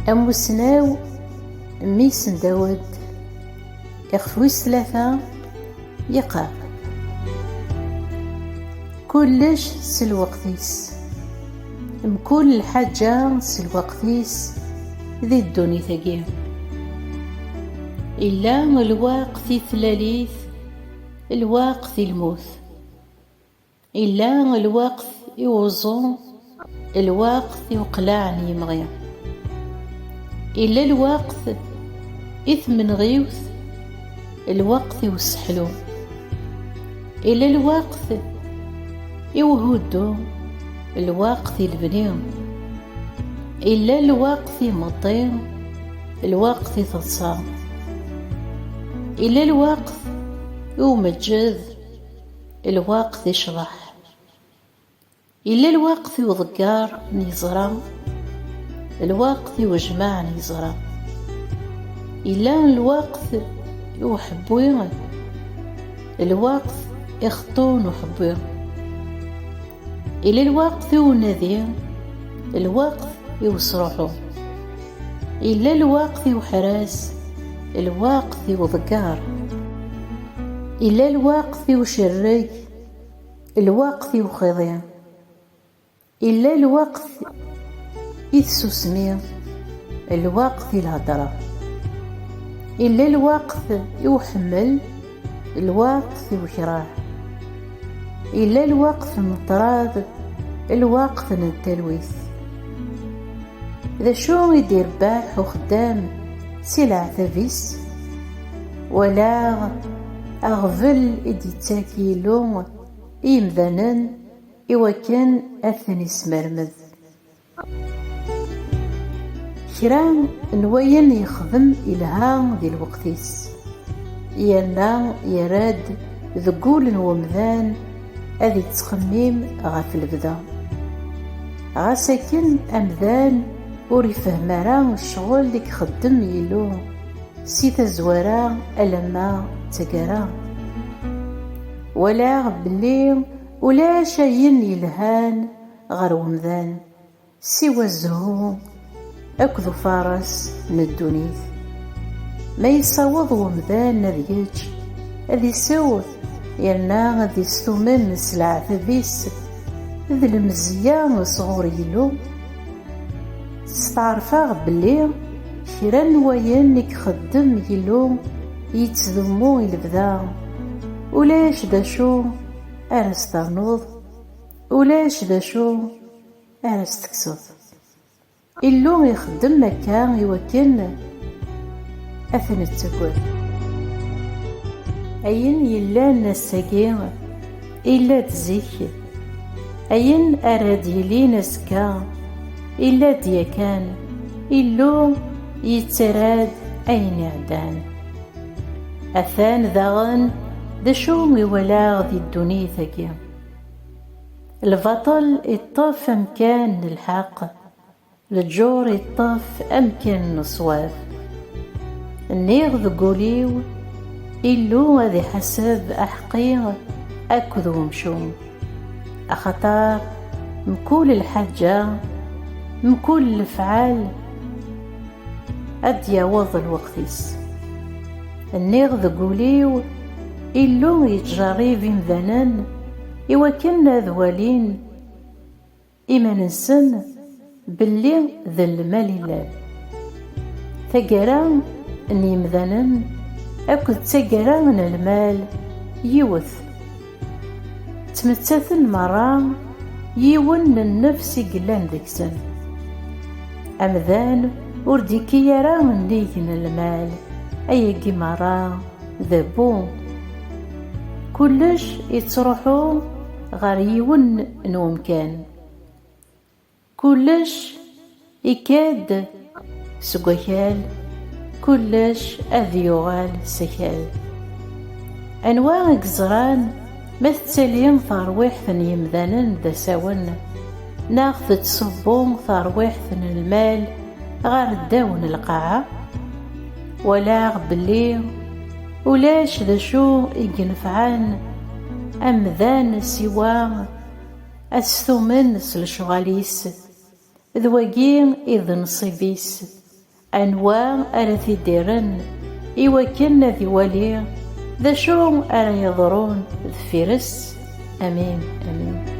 أموسناو ميس داود إخفويس 3 يقع كلش سلوقتيس مكل حاجة سلوقتيس ذي الدنيا ثقيل إلا الوقت ثلاليث الوقت الموت إلا الوقت يوزو الوقت يقلعني يمغي إلا الوقت إثمن غيوث الوقت يوسحلو إلا الوقت يوهدو الوقت البنيم إلا الوقت يمطيم الوقت يتصام إلا الوقت يومجد الوقت يشرح إلا الوقت يضقار نيزرا الوقت يوجمع نيزرا إلا الوقت يحبوين الوقت يخطون وحبوين إلا الوقت يونذين الوقت يوسرحو إلا الوقت يحراس الوقت يوضقار إلا الوقت يشري الوقت يخضين إلا الوقت يتسوسمي الوقت الهضرة إلا الوقت يحمل الوقت يكره إلا الوقت نطراد الوقت التلويث إذا شو يدير باح وخدام سلع تفيس ولا أغفل إدي تاكيلو إمذانا إوا كان أثني سمرمذ كران نوين يخدم إلهام ذي الوقتيس يانا يراد ذقول ومذان أذي تخميم غاف البدا غاساكن أمذان ور يفهم راه الشغل ديك خدم يلو سي تزوارا ألما تقرا ولا بلي ولا شاين يلهان غير ومذان سوى الزهو أكذو فارس من الدنيث ما يصوض ومذان نذيج أذي سوث يرنا غادي يستومن السلع ثبيس ذي المزيان صغور يلو ستعرفا بلي كرا نوايان نك خدم يلو يتذمو البدا ولاش داشو أرس ترنوض ولاش داشو أرس تكسوض إلو يخدم مكان يوكن أثن التكوث أين يلا نساقي إلا تزيك أين أراديلي نسكا إلا ديكان إلو يتراد أين عدان أثان ذاغن دشو يولا ذي الدنيا ثقي البطل يطاف أمكان الحق الجور يطاف أمكان الصواب النيغ ذقوليو إلو هذي حسب أحقي أكذو مشوم أخطار مكول الحاجة مكول الفعال أديا وض الوقتيس النيغ ذقوليو إلو يتجاري في مذنان إوا كنا ذوالين إما ننسن باللي ذا المال الله ثقرا أني مذنان أكد تقرا من المال يوث تمتثل مرة يون النفس قلان ذكسن أمذان ورديكي يرى من ليكن المال أي مرة ذبو كلش يتروحو غير يون نوم كان كلش يكاد سقوكال كلش أذيوغال سكال أنواع قزران مثلين ثرويح ثن يمذانن دا ساون ناخذ تصبون ثرويح ثن المال غير الداون القاعة ولا بلي ولاش ذا شو ينفعان أمذان سوا أستومن سلشغاليس ذواقين إذ نصيبيس أنواع أرى تيديرن إواكن ذي ولي ذا شو أرى يضرون ذفيرس. أمين آمين.